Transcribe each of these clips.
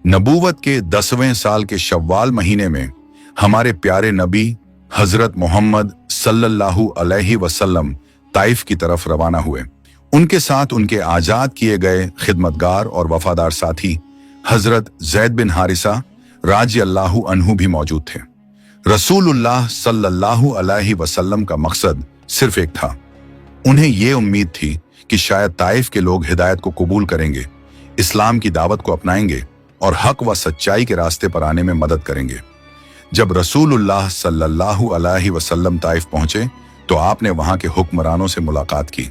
नबूवत के 10वें साल के शव्वाल महीने में हमारे प्यारे नबी हजरत मोहम्मद सल्लल्लाहु अलैहि वसल्लम ताइफ की तरफ रवाना हुए। उनके साथ उनके आजाद किए गए खिदमतगार और वफादार साथी हजरत जैद बिन हारिसा राजी अल्लाहु अन्हु भी मौजूद थे। रसूलुल्लाह सल्लल्लाहु अलैहि वसल्लम का मकसद सिर्फ एक था। उन्हें यह उम्मीद थी कि शायद ताइफ के लोग हिदायत को कबूल करेंगे, इस्लाम की दावत को अपनाएंगे और हक व सच्चाई के रास्ते पर आने में मदद करेंगे। जब रसूलुल्लाह सल्लल्लाहु अलैहि वसल्लम ताइफ पहुंचे तो आपने वहां के हुक्मरानों से मुलाकात की।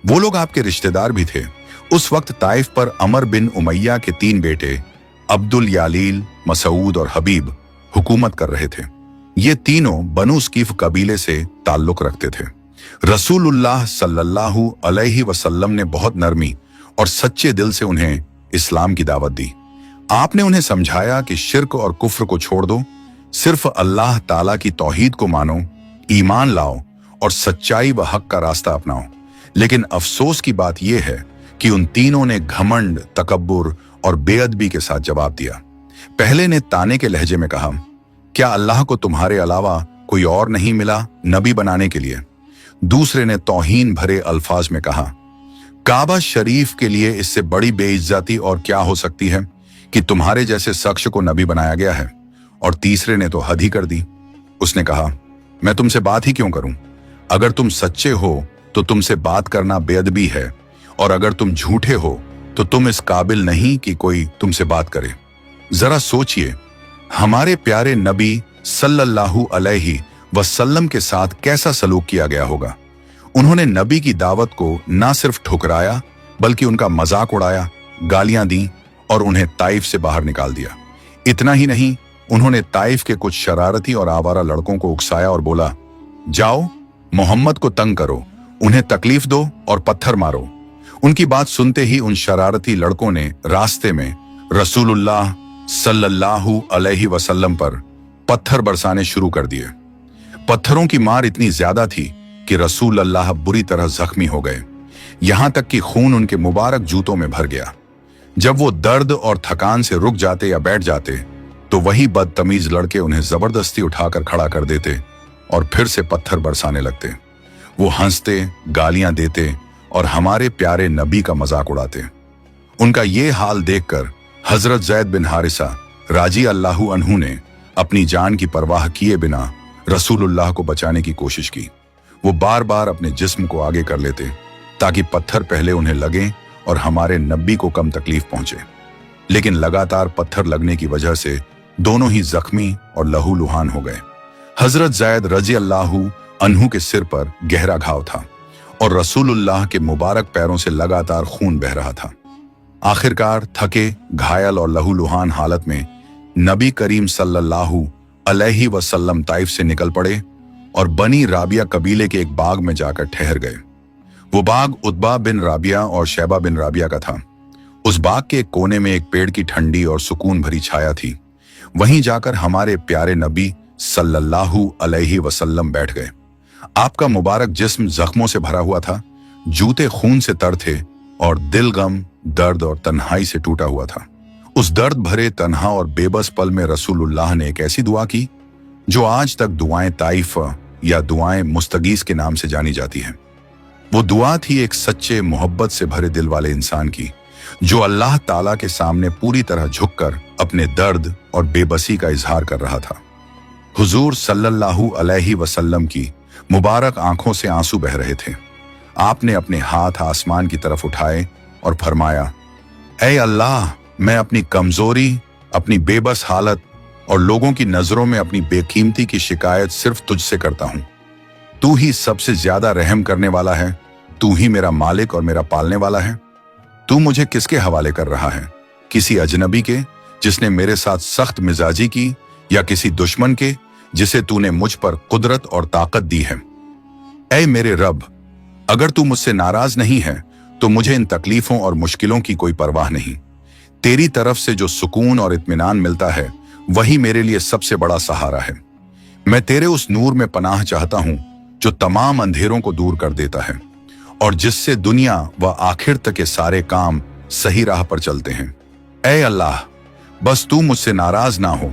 वो लोग आपके रिश्तेदार भी थे। उस वक्त ताइफ पर अमर बिन उमैया के 3 बेटे अब्दुल यालील, मसूद और हबीब हुकूमत कर रहे थे। ये तीनों बनु स्कीफ कबीले से ताल्लुक रखते थे। रसूलुल्लाह सल्लल्लाहु अलैहि वसल्लम ने बहुत नरमी और सच्चे दिल से उन्हें इस्लाम की दावत दी। आपने उन्हें समझाया कि शिर्क और कुफ्र को छोड़ दो, सिर्फ अल्लाह ताला की तौहीद को मानो, ईमान लाओ और सच्चाई व हक का रास्ता अपनाओ। लेकिन अफसोस की बात यह है कि उन तीनों ने घमंड, तकब्बुर और बेअदबी के साथ जवाब दिया। पहले ने ताने के लहजे में कहा, क्या अल्लाह को तुम्हारे अलावा कोई और नहीं मिला नबी बनाने के लिए? दूसरे ने तौहीन भरे अल्फाज में कहा, काबा शरीफ के लिए इससे बड़ी बेइज्जती और क्या हो सकती है कि तुम्हारे जैसे शख्स को नबी बनाया गया है। और तीसरे ने तो हद ही कर दी। उसने कहा, मैं तुमसे बात ही क्यों करूं? अगर तुम सच्चे हो तो तुमसे बात करना बेअदबी है, और अगर तुम झूठे हो तो तुम इस काबिल नहीं कि कोई तुमसे बात करे। जरा सोचिए, हमारे प्यारे नबी सल्लल्लाहु अलैहि वसल्लम के साथ कैसा सलूक किया गया होगा। उन्होंने नबी की दावत को ना सिर्फ ठुकराया बल्कि उनका मजाक उड़ाया, गालियां दी और उन्हें ताइफ से बाहर निकाल दिया। इतना ही नहीं, उन्होंने ताइफ के कुछ शरारती और आवारा लड़कों को उकसाया और बोला, जाओ मोहम्मद को तंग करो, उन्हें तकलीफ दो और पत्थर मारो। उनकी बात सुनते ही उन शरारती लड़कों ने रास्ते में रसूलुल्लाह सल्लल्लाहु अलैहि वसल्लम पर पत्थर बरसाने शुरू कर दिए। पत्थरों की मार इतनी ज्यादा थी कि रसूलुल्लाह बुरी तरह जख्मी हो गए, यहां तक कि खून उनके मुबारक जूतों में भर गया। जब वो दर्द और थकान से रुक जाते या बैठ जाते तो वही बदतमीज लड़के उन्हें जबरदस्ती उठाकर खड़ा कर देते और फिर से पत्थर बरसाने लगते। वो हंसते, गालियां देते और हमारे प्यारे नबी का मजाक उड़ाते। उनका ये हाल देखकर हजरत जैद बिन हारिसा राजी अल्लाहु अन्हु ने अपनी जान की परवाह किए बिना रसूलुल्लाह को बचाने की कोशिश की। वो बार बार अपने जिस्म को आगे कर लेते ताकि पत्थर पहले उन्हें लगे और हमारे नबी को कम तकलीफ पहुंचे। लेकिन लगातार पत्थर लगने की वजह से दोनों ही जख्मी और लहूलुहान हो गए। हजरत जैद रजी अल्लाहु अन्हु के सिर पर गहरा घाव था और रसूलुल्लाह के मुबारक पैरों से लगातार खून बह रहा था। आखिरकार थके, घायल और लहूलुहान हालत में नबी करीम सल्लल्लाहु अलैहि वसल्लम ताइफ से निकल पड़े और बनी राबिया कबीले के एक बाग में जाकर ठहर गए। वो बाग उतबा बिन राबिया और शैबा बिन राबिया का था। उस बाग के एक कोने में एक पेड़ की ठंडी और सुकून भरी छाया थी। वहीं जाकर हमारे प्यारे नबी सल्लल्लाहु अलैहि वसल्लम बैठ गए। आपका मुबारक जिस्म जख्मों से भरा हुआ था, जूते खून से तर थे और दिल गम, दर्द और तन्हाई से टूटा हुआ था। उस दर्द भरे, तन्हा और बेबस पल में रसूलुल्लाह ने एक ऐसी दुआ की जो आज तक दुआएं ताइफ या दुआएं मुस्तगीस के नाम से जानी जाती है। वो दुआ थी एक सच्चे, मोहब्बत से भरे दिल वाले इंसान की, जो अल्लाह ताला के सामने पूरी तरह झुककर अपने दर्द और बेबसी का इजहार कर रहा था। हुजूर सल्लल्लाहु अलैहि वसल्लम की मुबारक आंखों से आंसू बह रहे थे। आपने अपने हाथ आसमान की तरफ उठाए और फरमाया, ऐ अल्लाह, मैं अपनी कमजोरी, अपनी बेबस हालत और लोगों की नजरों में अपनी बेकीमती की शिकायत सिर्फ तुझसे करता हूं। तू ही सबसे ज्यादा रहम करने वाला है, तू ही मेरा मालिक और मेरा पालने वाला है। तू मुझे किसके हवाले कर रहा है? किसी अजनबी के जिसने मेरे साथ सख्त मिजाजी की, या किसी दुश्मन के जिसे तूने मुझ पर कुदरत और ताकत दी है? ऐ मेरे रब, अगर तू मुझसे नाराज नहीं है तो मुझे इन तकलीफों और मुश्किलों की कोई परवाह नहीं। तेरी तरफ से जो सुकून और इत्मीनान मिलता है वही मेरे लिए सबसे बड़ा सहारा है। मैं तेरे उस नूर में पनाह चाहता हूं जो तमाम अंधेरों को दूर कर देता है और जिससे दुनिया व आखिर तक के सारे काम सही राह पर चलते हैं। ऐ अल्लाह, बस तू मुझसे नाराज ना हो,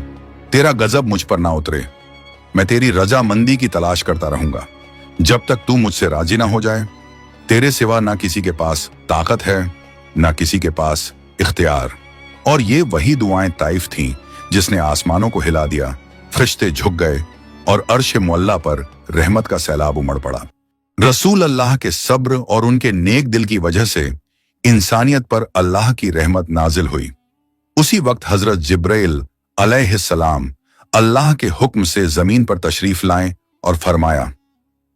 तेरा गजब मुझ पर ना उतरे। मैं तेरी रजामंदी की तलाश करता रहूंगा जब तक तू मुझसे राजी ना हो जाए। तेरे सिवा ना किसी के पास ताकत है, ना किसी के पास इख्तियार। और ये वही दुआएं ताइफ थीं जिसने आसमानों को हिला दिया, फरिश्ते झुक गए और अर्श मुअल्ला पर रहमत का सैलाब उमड़ पड़ा। रसूल अल्लाह के सब्र और उनके नेक दिल की वजह से इंसानियत पर अल्लाह की रहमत नाजिल हुई। उसी वक्त हजरत जिब्राइल अलैहिस्सलाम अल्लाह के हुक्म से जमीन पर तशरीफ लाएं और फरमाया,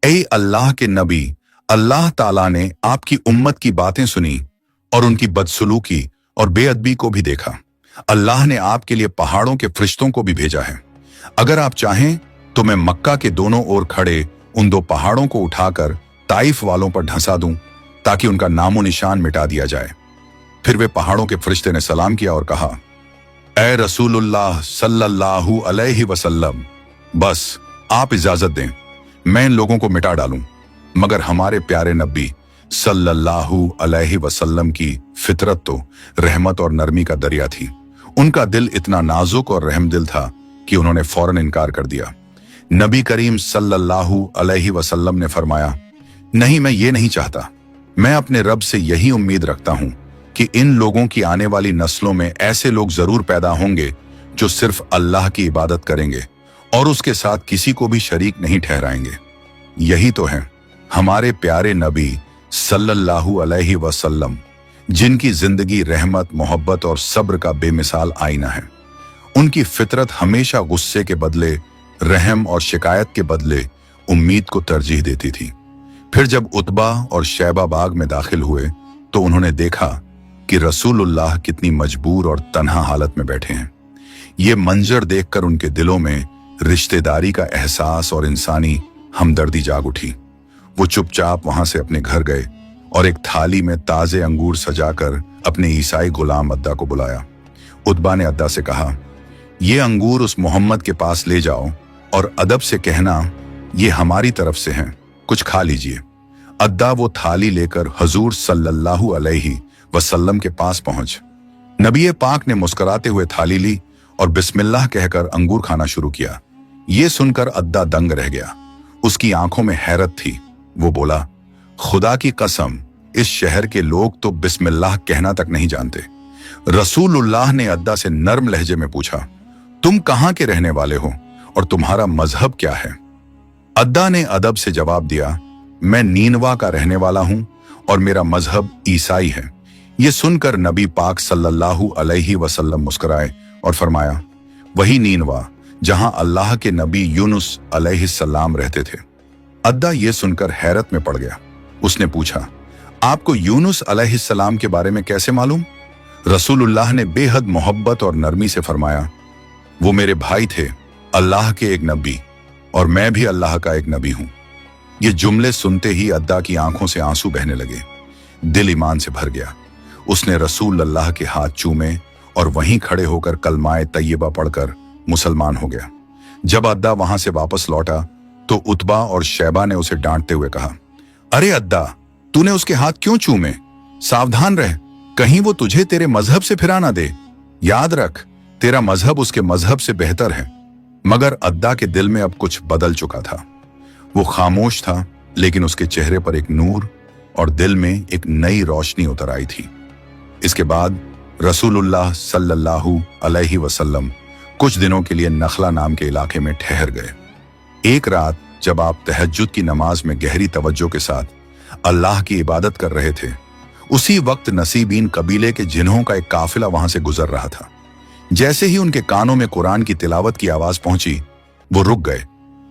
ऐ अल्लाह के नबी, अल्लाह ताला ने आपकी उम्मत की बातें सुनी और उनकी बदसलूकी और बेअदबी को भी देखा। अल्लाह ने आपके लिए पहाड़ों के फरिश्तों को भी भेजा है। अगर आप चाहें तो मैं मक्का के दोनों ओर खड़े उन 2 पहाड़ों को उठाकर ताइफ वालों पर ढसा दूं ताकि उनका नामो निशान मिटा दिया जाए। फिर वे पहाड़ों के फरिश्ते ने सलाम किया और कहा, ऐ रसूलुल्लाह सल्लल्लाहु अलैहि वसल्लम, बस आप इजाजत दें, मैं इन लोगों को मिटा डालूं। मगर हमारे प्यारे नबी सल्लल्लाहु अलैहि वसल्लम की फितरत तो रहमत और नरमी का दरिया थी। उनका दिल इतना नाजुक और रहमदिल था कि उन्होंने फौरन इनकार कर दिया। नबी करीम सल्लल्लाहु अलैहि वसल्लम ने फरमाया, नहीं, मैं ये नहीं चाहता। मैं अपने रब से यही उम्मीद रखता हूं कि इन लोगों की आने वाली नस्लों में ऐसे लोग जरूर पैदा होंगे जो सिर्फ अल्लाह की इबादत करेंगे और उसके साथ किसी को भी शरीक नहीं ठहराएंगे। यही तो है हमारे प्यारे नबी सल्लल्लाहु अलैहि वसल्लम, जिनकी जिंदगी रहमत, मोहब्बत और सब्र का बेमिसाल आईना है। उनकी फितरत हमेशा गुस्से के बदले रहम और शिकायत के बदले उम्मीद को तरजीह देती थी। फिर जब उतबा और शैबा बाग में दाखिल हुए तो उन्होंने देखा कि रसूलुल्लाह कितनी मजबूर और तन्हा हालत में बैठे हैं। ये मंजर देखकर उनके दिलों में रिश्तेदारी का एहसास और इंसानी हमदर्दी जाग उठी। वो चुपचाप वहां से अपने घर गए और एक थाली में ताजे अंगूर सजाकर अपने ईसाई गुलाम अद्दा को बुलाया। उतबा ने अद्दा से कहा, ये अंगूर उस मोहम्मद के पास ले जाओ और अदब से कहना ये हमारी तरफ से हैं, कुछ खा लीजिए। अद्दा वो थाली लेकर हजूर सल्लल्लाहु अलैहि वसल्लम के पास पहुंच। नबी पाक ने मुस्कुराते हुए थाली ली और बिस्मिल्लाह कहकर अंगूर खाना शुरू किया। ये सुनकर अद्दा दंग रह गया। उसकी आंखों में हैरत थी। वो बोला, खुदा की कसम, इस शहर के लोग तो बिस्मिल्लाह कहना तक नहीं जानते। रसूलुल्लाह ने अद्दा से नर्म लहजे में पूछा, तुम कहां के रहने वाले हो और तुम्हारा मजहब क्या है? अद्दा ने अदब से जवाब दिया, मैं नीनवा का रहने वाला हूं और मेरा मजहब ईसाई है। यह सुनकर नबी पाक सल्लल्लाहु अलैहि वसल्लम मुस्कुराए और फरमाया, वही नीनवा जहां अल्लाह के नबी यूनुस अलैहिस्सलाम रहते थे। अद्दा ये सुनकर हैरत में पड़ गया। उसने पूछा, आपको यूनुस अलैहिस्सलाम के बारे में कैसे मालूम? रसूलुल्लाह ने बेहद मोहब्बत और नरमी से फरमाया, वो मेरे भाई थे, अल्लाह के एक नबी, और मैं भी अल्लाह का एक नबी हूं। ये जुमले सुनते ही अद्दा की आंखों से आंसू बहने लगे। दिल ईमान से भर गया। उसने रसूल अल्लाह के हाथ चूमे और वहीं खड़े होकर कलमाए तैयबा पढ़कर मुसलमान हो गया। जब अद्दा वहां से वापस लौटा तो उतबा और शैबा ने उसे डांटते हुए कहा, अरे अद्दा, तूने उसके हाथ क्यों चूमे? सावधान रह, कहीं वो तुझे तेरे मजहब से फिरा ना दे। याद रख, तेरा मजहब उसके मजहब से बेहतर है। मगर अद्दा के दिल में अब कुछ बदल चुका था। वो खामोश था, लेकिन उसके चेहरे पर एक नूर और दिल में एक नई रोशनी उतर आई थी। इसके बाद रसूलुल्लाह सल्लल्लाहु अलैहि वसल्लम कुछ दिनों के लिए नखला नाम के इलाके में ठहर गए। एक रात जब आप तहज्जुद की नमाज में गहरी तवज्जो के साथ अल्लाह की इबादत कर रहे थे, उसी वक्त नसीबीन कबीले के जिन्हों का एक काफिला वहां से गुजर रहा था। जैसे ही उनके कानों में कुरान की तिलावत की आवाज पहुंची, वो रुक गए।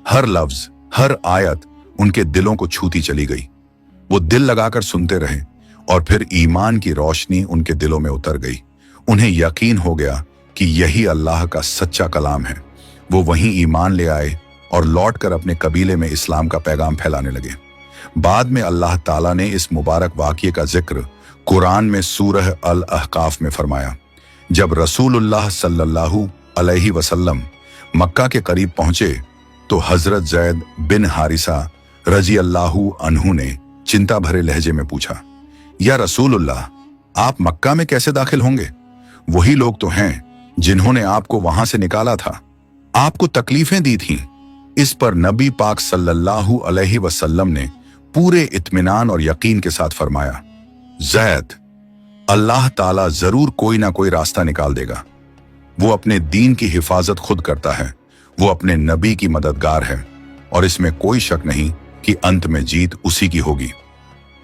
हर लफ्ज, हर आयत उनके दिलों को छूती चली गई। वो दिल लगाकर सुनते रहे और फिर ईमान की रोशनी उनके दिलों में उतर गई। उन्हें यकीन हो गया कि यही अल्लाह का सच्चा कलाम है। वो वहीं ईमान ले आए और लौटकर अपने कबीले में इस्लाम का पैगाम फैलाने लगे। बाद में अल्लाह ताला ने इस मुबारक वाक़ये का जिक्र कुरान में सूरह अल अहकाफ में फरमाया। जब रसूलुल्लाह सल्लल्लाहु अलैहि वसल्लम मक्का के करीब पहुंचे तो हजरत जैद बिन हारिसा रजी अल्लाहु अन्हु ने चिंता भरे लहजे में पूछा, या रसूलुल्लाह, आप मक्का में कैसे दाखिल होंगे? वही लोग तो हैं जिन्होंने आपको वहां से निकाला था, आपको तकलीफें दी थीं। इस पर नबी पाक सल्लल्लाहु अलैहि वसल्लम ने पूरे इत्मीनान और यकीन के साथ फरमाया, ज़ैद, अल्लाह ताला जरूर कोई ना कोई रास्ता निकाल देगा। वो अपने दीन की हिफाजत खुद करता है, वो अपने नबी की मददगार है, और इसमें कोई शक नहीं कि अंत में जीत उसी की होगी।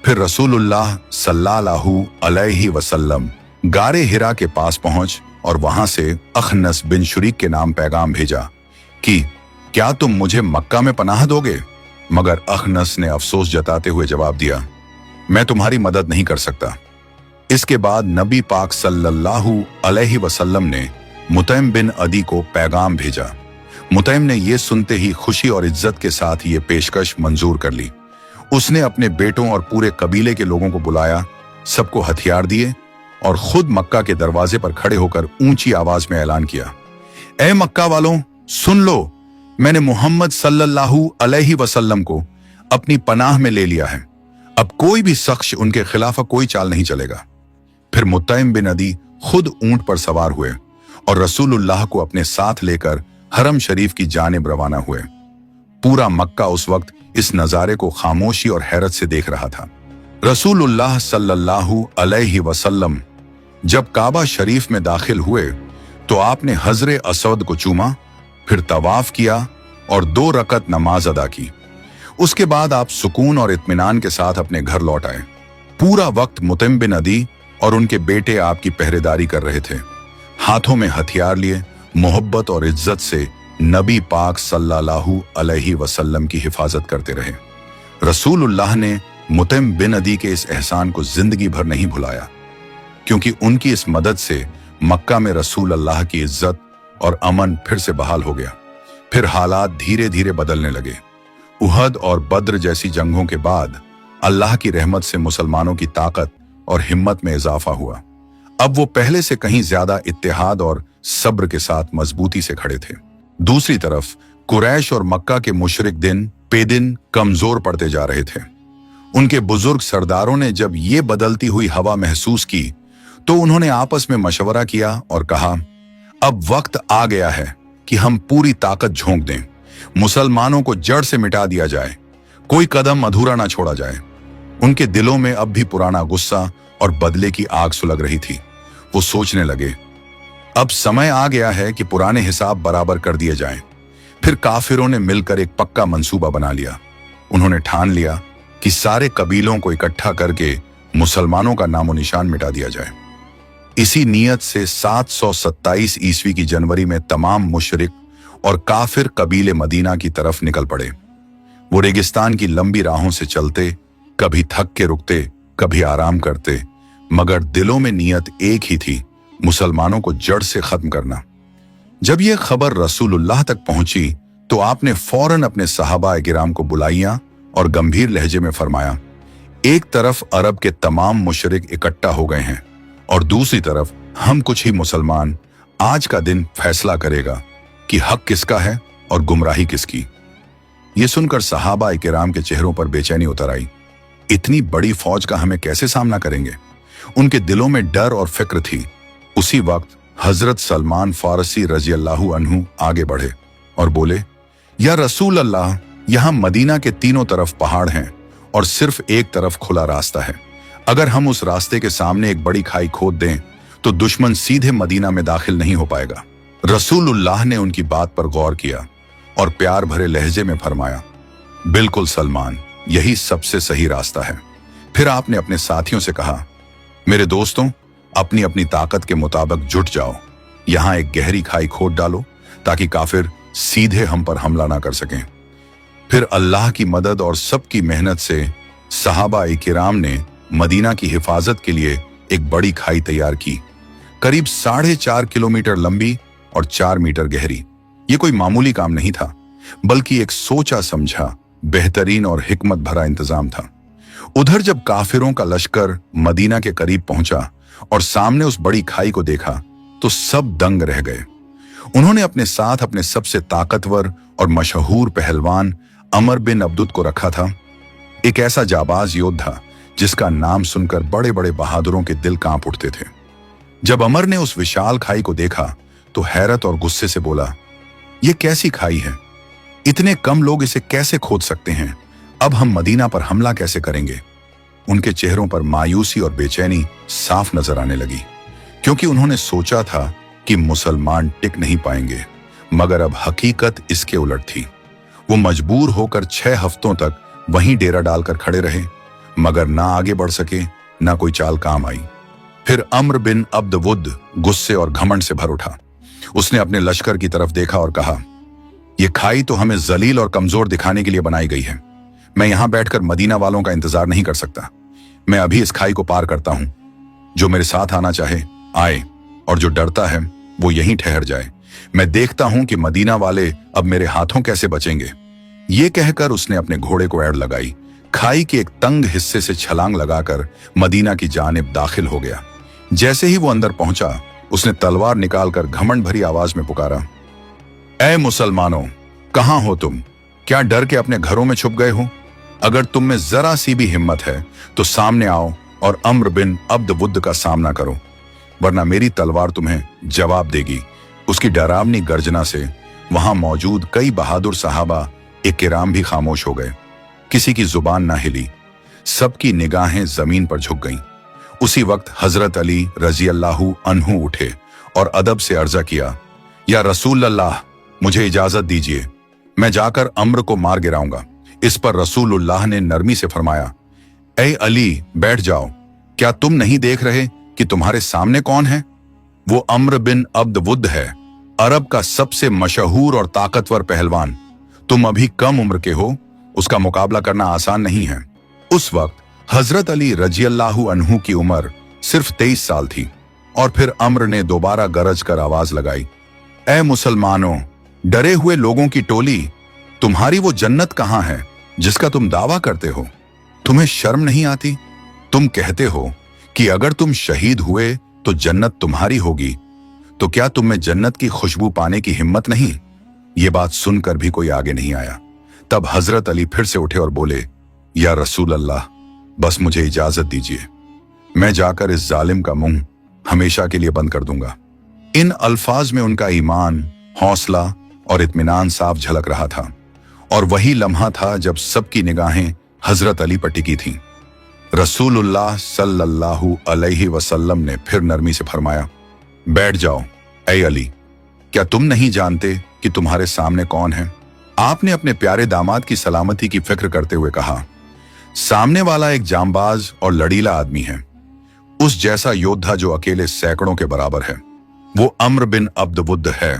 फिर रसूलुल्लाह सल्लल्लाहु अलैहि वसल्लम गारे हिरा के पास पहुंच और वहां से अखनस बिन शुरीक के नाम पैगाम भेजा कि क्या तुम मुझे मक्का में पनाह दोगे? मगर अखनस ने अफसोस जताते हुए जवाब दिया, मैं तुम्हारी मदद नहीं कर सकता। इसके बाद नबी पाक सल्लल्लाहु अलैहि वसल्लम ने मुतैम बिन अदी को पैगाम भेजा। मुतैम ने यह सुनते ही खुशी और इज्जत के साथ ये पेशकश मंजूर कर ली। उसने अपने बेटों और पूरे कबीले के लोगों को बुलाया, सबको हथियार दिए और खुद मक्का के दरवाजे पर खड़े होकर ऊंची आवाज में ऐलान किया, ए मक्का वालों, सुन लो, मैंने मोहम्मद सल्लल्लाहु अलैहि वसल्लम को अपनी पनाह में ले लिया है। अब कोई भी शख्स उनके खिलाफ कोई चाल नहीं चलेगा। फिर मुतैम बिन अदी खुद ऊंट पर सवार हुए और रसूलुल्लाह को अपने साथ लेकर हरम शरीफ की जानिब रवाना हुए। पूरा मक्का उस वक्त इस नजारे को खामोशी और हैरत से देख रहा था। रसूलुल्लाह सल्लल्लाहु अलैहि वसल्लम जब काबा शरीफ में दाखिल हुए तो आपने हजरे असवद को चूमा, फिर तवाफ किया और 2 रकत नमाज अदा की। उसके बाद आप सुकून और इत्मीनान के साथ अपने घर लौट आए। पूरा वक्त मुतैम बिन अदी और उनके बेटे आपकी पहरेदारी कर रहे थे। हाथों में हथियार लिए मोहब्बत और इज्जत से नबी पाक सल्लल्लाहु अलैहि वसल्लम की हिफाजत करते रहे। रसूलुल्लाह ने मुतैम बिन अदी के इस एहसान को जिंदगी भर नहीं भुलाया, क्योंकि उनकी इस मदद से मक्का में रसूल अल्लाह की इज्जत और अमन फिर से बहाल हो गया। फिर हालात धीरे धीरे बदलने लगे। उहद और बद्र जैसी जंगों के बाद अल्लाह की रहमत से मुसलमानों की ताकत और हिम्मत में इजाफा हुआ। अब वो पहले से कहीं ज्यादा इत्तेहाद और सब्र के साथ मजबूती से खड़े थे। दूसरी तरफ कुरैश और मक्का के मुशरिक दिन पे दिन कमजोर पड़ते जा रहे थे। उनके बुजुर्ग सरदारों ने जब ये बदलती हुई हवा महसूस की तो उन्होंने आपस में मशवरा किया और कहा, अब वक्त आ गया है कि हम पूरी ताकत झोंक दें, मुसलमानों को जड़ से मिटा दिया जाए, कोई कदम अधूरा ना छोड़ा जाए। उनके दिलों में अब भी पुराना गुस्सा और बदले की आग सुलग रही थी। वो सोचने लगे, अब समय आ गया है कि पुराने हिसाब बराबर कर दिए जाएं। फिर काफिरों ने मिलकर एक पक्का मंसूबा बना लिया। उन्होंने ठान लिया कि सारे कबीलों को इकट्ठा करके मुसलमानों का नामो निशान मिटा दिया जाए। इसी नीयत से 727 ईस्वी की जनवरी में तमाम मुशरिक और काफिर कबीले मदीना की तरफ निकल पड़े। वो रेगिस्तान की लंबी राहों से चलते, कभी थक के रुकते, कभी आराम करते, मगर दिलों में नीयत एक ही थी, मुसलमानों को जड़ से खत्म करना। जब यह खबर रसूलुल्लाह तक पहुंची तो आपने फौरन अपने सहाबा किराम को बुलाइया और गंभीर लहजे में फरमाया, एक तरफ अरब के तमाम मुशरिक इकट्ठा हो गए हैं और दूसरी तरफ हम कुछ ही मुसलमान। आज का दिन फैसला करेगा कि हक किसका है और गुमराही किसकी। ये सुनकर सहाबा किराम के चेहरों पर बेचैनी उतर आई। इतनी बड़ी फौज का हमें कैसे सामना करेंगे? उनके दिलों में डर और फिक्र थी। उसी वक्त हजरत सलमान फारसी रजी अल्लाहु अन्हु आगे बढ़े और बोले, या रसूल अल्लाह, यहाँ मदीना के तीनों तरफ पहाड़ हैं और सिर्फ एक तरफ खुला रास्ता है। अगर हम उस रास्ते के सामने एक बड़ी खाई खोद दें तो दुश्मन सीधे मदीना में दाखिल नहीं हो पाएगा। रसूलुल्लाह ने उनकी बात पर गौर किया और प्यार भरे लहजे में फरमाया, बिल्कुल सलमान, यही सबसे सही रास्ता है। फिर आपने अपने साथियों से कहा, मेरे दोस्तों, अपनी अपनी ताकत के मुताबिक जुट जाओ, यहां एक गहरी खाई खोद डालो ताकि काफिर सीधे हम पर हमला ना कर सकें। फिर अल्लाह की मदद और सबकी मेहनत से सहाबा किराम ने मदीना की हिफाजत के लिए एक बड़ी खाई तैयार की, करीब 4.5 किलोमीटर लंबी और 4 मीटर गहरी। ये कोई मामूली काम नहीं था, बल्कि एक सोचा समझा, बेहतरीन और हिकमत भरा इंतजाम था। उधर जब काफिरों का लश्कर मदीना के करीब पहुंचा और सामने उस बड़ी खाई को देखा तो सब दंग रह गए। उन्होंने अपने साथ अपने सबसे ताकतवर और मशहूर पहलवान अमर बिन अब्दुद को रखा था, एक ऐसा जाबाज योद्धा जिसका नाम सुनकर बड़े बड़े बहादुरों के दिल कांप उठते थे। जब अमर ने उस विशाल खाई को देखा तो हैरत और गुस्से से बोला, ये कैसी खाई है? इतने कम लोग इसे कैसे खोद सकते हैं? अब हम मदीना पर हमला कैसे करेंगे? उनके चेहरों पर मायूसी और बेचैनी साफ नजर आने लगी, क्योंकि उन्होंने सोचा था कि मुसलमान टिक नहीं पाएंगे, मगर अब हकीकत इसके उलट थी। वो मजबूर होकर 6 हफ्तों तक वहीं डेरा डालकर खड़े रहे, मगर ना आगे बढ़ सके, ना कोई चाल काम आई। फिर अम्र बिन अब्द वुद गुस्से और घमंड से भर उठा। उसने अपने लश्कर की तरफ देखा और कहा, यह खाई तो हमें जलील और कमजोर दिखाने के लिए बनाई गई है। मैं यहां बैठकर मदीना वालों का इंतजार नहीं कर सकता। मैं अभी इस खाई को पार करता हूं। जो मेरे साथ आना चाहे आए, और जो डरता है वो यहीं ठहर जाए। मैं देखता हूं कि मदीना वाले अब मेरे हाथों कैसे बचेंगे। ये कहकर उसने अपने घोड़े को एड़ लगाई, खाई के एक तंग हिस्से से छलांग लगाकर मदीना की जानिब दाखिल हो गया। जैसे ही वो अंदर पहुंचा, उसने तलवार निकालकर घमंड भरी आवाज में पुकारा, ऐ मुसलमानों, कहां हो तुम? क्या डर के अपने घरों में छुप गए हो? अगर तुम में जरा सी भी हिम्मत है तो सामने आओ और अम्र बिन अब्द वुद का सामना करो, वरना मेरी तलवार तुम्हें जवाब देगी। उसकी डरावनी गर्जना से वहां मौजूद कई बहादुर सहाबा इकराम भी खामोश हो गए। किसी की जुबान ना हिली, सबकी निगाहें जमीन पर झुक गईं। उसी वक्त हजरत अली रजी अल्लाहु अन्हु उठे और अदब से अर्जा किया, या रसूल अल्लाह, मुझे इजाजत दीजिए, मैं जाकर अम्र को मार गिराऊंगा। इस पर रसूलुल्लाह ने नरमी से फरमाया, ऐ अली, बैठ जाओ। क्या तुम नहीं देख रहे कि तुम्हारे सामने कौन है? वो अम्र बिन अब्द वुद है, अरब का सबसे मशहूर और ताकतवर पहलवान। तुम अभी कम उम्र के हो, उसका मुकाबला करना आसान नहीं है। उस वक्त हजरत अली रजी अल्लाहु अन्हु की उम्र सिर्फ 23 साल थी। और फिर अम्र ने दोबारा गरज कर आवाज लगाई, ऐ मुसलमानों, डरे हुए लोगों की टोली, तुम्हारी वो जन्नत कहां है जिसका तुम दावा करते हो? तुम्हें शर्म नहीं आती? तुम कहते हो कि अगर तुम शहीद हुए तो जन्नत तुम्हारी होगी, तो क्या तुम में जन्नत की खुशबू पाने की हिम्मत नहीं? ये बात सुनकर भी कोई आगे नहीं आया। तब हजरत अली फिर से उठे और बोले, या रसूल अल्लाह, बस मुझे इजाजत दीजिए, मैं जाकर इस जालिम का मुंह हमेशा के लिए बंद कर दूंगा। इन अल्फाज में उनका ईमान, हौसला और इत्मीनान साफ झलक रहा था। और वही लम्हा था जब सबकी निगाहें हजरत अली पर टिकी थीं। रसूलुल्लाह सल्लल्लाहु अलैहि वसल्लम ने फिर नरमी से फरमाया, बैठ जाओ। ऐ अली, क्या तुम नहीं जानते कि तुम्हारे सामने कौन है? आपने अपने प्यारे दामाद की सलामती की फिक्र करते हुए कहा, सामने वाला एक जांबाज और लड़ीला आदमी है, उस जैसा योद्धा जो अकेले सैकड़ों के बराबर है। वो अम्र बिन अब्द वुद है,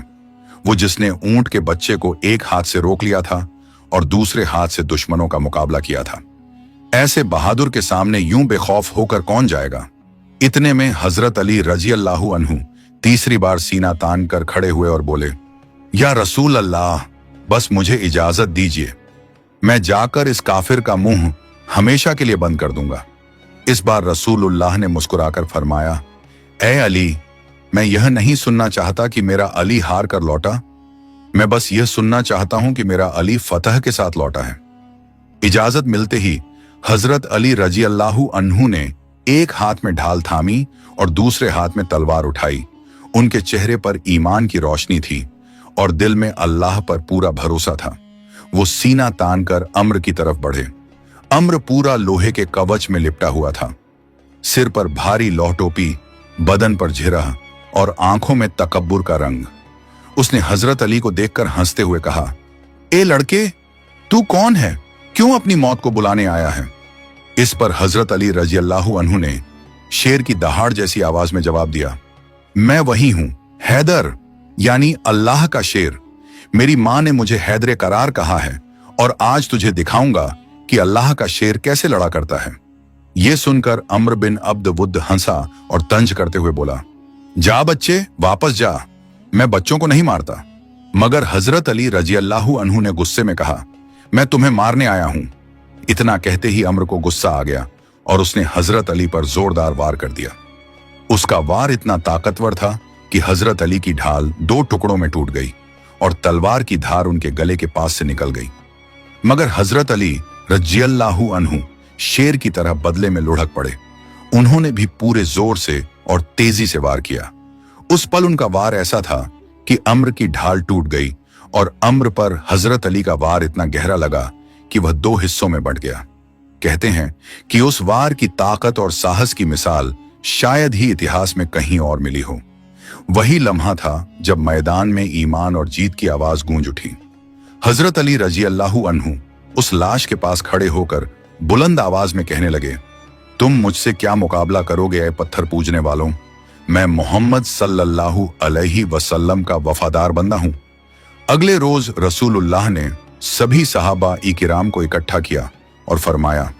वो जिसने ऊंट के बच्चे को एक हाथ से रोक लिया था और दूसरे हाथ से दुश्मनों का मुकाबला किया था। ऐसे बहादुर के सामने यूं बेखौफ होकर कौन जाएगा? इतने में हजरत अली रजी अल्लाहु अन्हु तीसरी बार सीना तान कर खड़े हुए और बोले, या रसूल अल्लाह, बस मुझे इजाजत दीजिए, मैं जाकर इस काफिर का मुंह हमेशा के लिए बंद कर दूंगा। इस बार रसूलुल्लाह ने मुस्कुराकर फरमाया, ऐ अली, मैं यह नहीं सुनना चाहता कि मेरा अली हार कर लौटा, मैं बस यह सुनना चाहता हूं कि मेरा अली फतह के साथ लौटा है। इजाजत मिलते ही हजरत अली रजी अल्लाहु अन्हु ने एक हाथ में ढाल थामी और दूसरे हाथ में तलवार उठाई। उनके चेहरे पर ईमान की रोशनी थी और दिल में अल्लाह पर पूरा भरोसा था। वो सीना तान कर अम्र की तरफ बढ़े। अम्र पूरा लोहे के कवच में लिपटा हुआ था, सिर पर भारी लौह टोपी, बदन पर झिरा और आंखों में तकब्बुर का रंग। उसने हजरत अली को देखकर हंसते हुए कहा, ए लड़के, तू कौन है? क्यों अपनी मौत को बुलाने आया है? इस पर हजरत अली रजी अल्लाहु अन्हु ने शेर की दहाड़ जैसी आवाज में जवाब दिया, मैं वही हूं, हैदर, यानी अल्लाह का शेर। मेरी मां ने मुझे हैदर करार कहा है और आज तुझे दिखाऊंगा कि अल्लाह का शेर कैसे लड़ा करता है। यह सुनकर अम्र बिन अब्द वुद हंसा और तंज करते हुए बोला, जा बच्चे, वापस जा, मैं बच्चों को नहीं मारता। मगर हजरत अली रजी अल्लाहु अन्हु ने गुस्से में कहा, मैं तुम्हें मारने आया हूं। इतना कहते ही अम्र को गुस्सा आ गया और उसने हजरत अली पर जोरदार वार कर दिया। उसका वार इतना ताकतवर था कि हजरत अली की ढाल 2 टुकड़ों में टूट गई और तलवार की धार उनके गले के पास से निकल गई। मगर हजरत अली रज़ियल्लाहु अन्हु शेर की तरह बदले में लुढ़क पड़े। उन्होंने भी पूरे जोर से और तेजी से वार किया। उस पल उनका वार ऐसा था कि अम्र की ढाल टूट गई और अम्र पर हजरत अली का वार इतना गहरा लगा कि वह 2 हिस्सों में बंट गया। कहते हैं कि उस वार की ताकत और साहस की मिसाल शायद ही इतिहास में कहीं और मिली हो। वही लम्हा था जब मैदान में ईमान और जीत की आवाज गूंज उठी। हजरत अली रजी अल्लाहु अन्हु उस लाश के पास खड़े होकर बुलंद आवाज में कहने लगे, तुम मुझसे क्या मुकाबला करोगे ऐ पत्थर पूजने वालों? मैं मोहम्मद सल्लल्लाहु अलैहि वसल्लम का वफादार बंदा हूं। अगले रोज रसूलुल्लाह ने सभी सहाबा इकराम को इकट्ठा किया और फरमाया,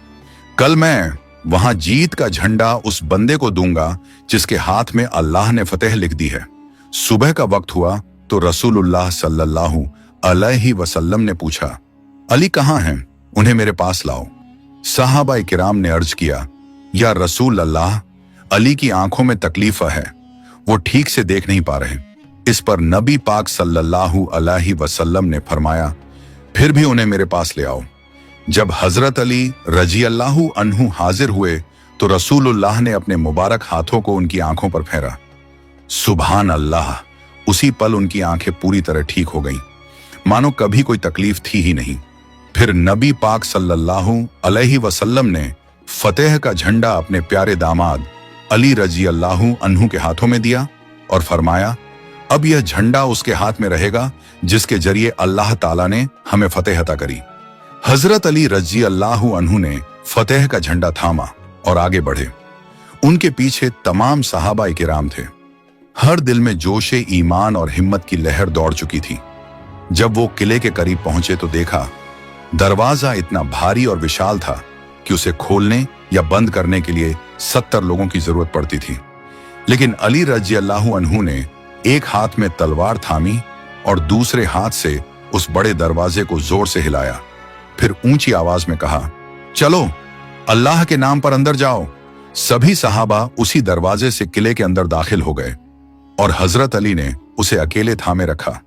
कल मैं वहां जीत का झंडा उस बंदे को दूंगा जिसके हाथ में अल्लाह ने फतेह लिख दी है। सुबह का वक्त हुआ तो रसूलुल्लाह सल्लल्लाहु अलैहि वसल्लम ने पूछा, अली कहां हैं? उन्हें मेरे पास लाओ। सहाबा इकराम ने अर्ज किया, या रसूल अल्लाह, अली की आंखों में तकलीफ है, वो ठीक से देख नहीं पा रहे। इस पर नबी पाक सल्लल्लाहु अलैहि वसल्लम ने फरमाया, फिर भी उन्हें मेरे पास ले आओ। जब हजरत अली रजी अल्लाहु अन्हु हाजिर हुए तो रसूलुल्लाह ने अपने मुबारक हाथों को उनकी आंखों पर फेरा। सुभान अल्लाह, उसी पल उनकी आंखें पूरी तरह ठीक हो गईं, मानो कभी कोई तकलीफ थी ही नहीं। फिर नबी पाक सल्लल्लाहु अलैहि वसल्लम ने फतेह का झंडा अपने प्यारे दामाद अली रजी अल्लाहु अन्हु के हाथों में दिया और फरमाया, अब यह झंडा उसके हाथ में रहेगा जिसके जरिए अल्लाह ताला ने हमें फतेह अता करी। हजरत अली रजी अल्लाहु अन्हु ने फतेह का झंडा थामा और आगे बढ़े। उनके पीछे तमाम सहाबा इकराम थे। हर दिल में जोशे ईमान और हिम्मत की लहर दौड़ चुकी थी। जब वो किले के करीब पहुंचे तो देखा दरवाजा इतना भारी और विशाल था कि उसे खोलने या बंद करने के लिए 70 लोगों की जरूरत पड़ती थी। लेकिन अली रजी अल्लाहु अन्हु ने एक हाथ में तलवार थामी और दूसरे हाथ से उस बड़े दरवाजे को जोर से हिलाया। फिर ऊंची आवाज में कहा, चलो अल्लाह के नाम पर अंदर जाओ। सभी सहाबा उसी दरवाजे से किले के अंदर दाखिल हो गए और हजरत अली ने उसे अकेले थामे रखा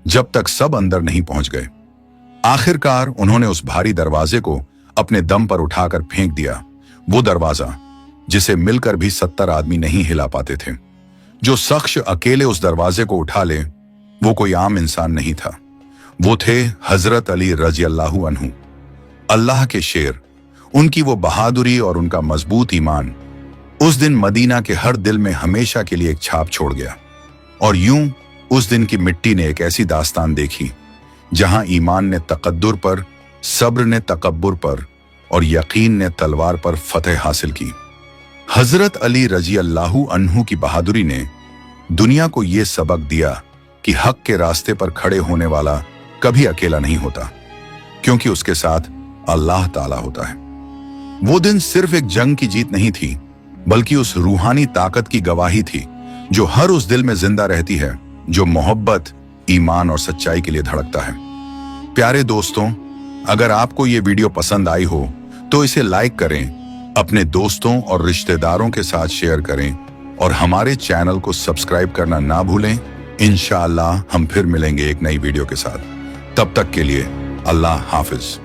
जब तक सब अंदर नहीं पहुंच गए। आखिरकार उन्होंने उस भारी दरवाजे को अपने दम पर उठाकर फेंक दिया। वो दरवाजा जिसे मिलकर भी 70 आदमी नहीं हिला पाते थे। जो शख्स अकेले उस दरवाजे को उठा ले वो कोई आम इंसान नहीं था, वो थे हजरत अली रजी अल्लाहु अन्हु, अल्लाह के शेर। उनकी वो बहादुरी और उनका मजबूत ईमान उस दिन मदीना के हर दिल में हमेशा के लिए एक छाप छोड़ गया। और यूं उस दिन की मिट्टी ने एक ऐसी दास्तान देखी जहां ईमान ने तकद्दुर पर, सब्र ने तकब्बुर पर और यकीन ने तलवार पर फतेह हासिल की। हजरत अली रजी अल्लाहु अन्हु की बहादुरी ने दुनिया को यह सबक दिया कि हक के रास्ते पर खड़े होने वाला कभी अकेला नहीं होता, क्योंकि उसके साथ अल्लाह ताला होता है। वो दिन सिर्फ एक जंग की जीत नहीं थी, बल्कि उस रूहानी ताकत की गवाही थी जो हर उस दिल में जिंदा रहती है जो मोहब्बत, ईमान और सच्चाई के लिए धड़कता है। प्यारे दोस्तों, अगर आपको ये वीडियो पसंद आई हो तो इसे लाइक करें, अपने दोस्तों और रिश्तेदारों के साथ शेयर करें और हमारे चैनल को सब्सक्राइब करना ना भूलें। इंशाअल्लाह हम फिर मिलेंगे एक नई वीडियो के साथ। तब तक के लिए अल्लाह हाफिज।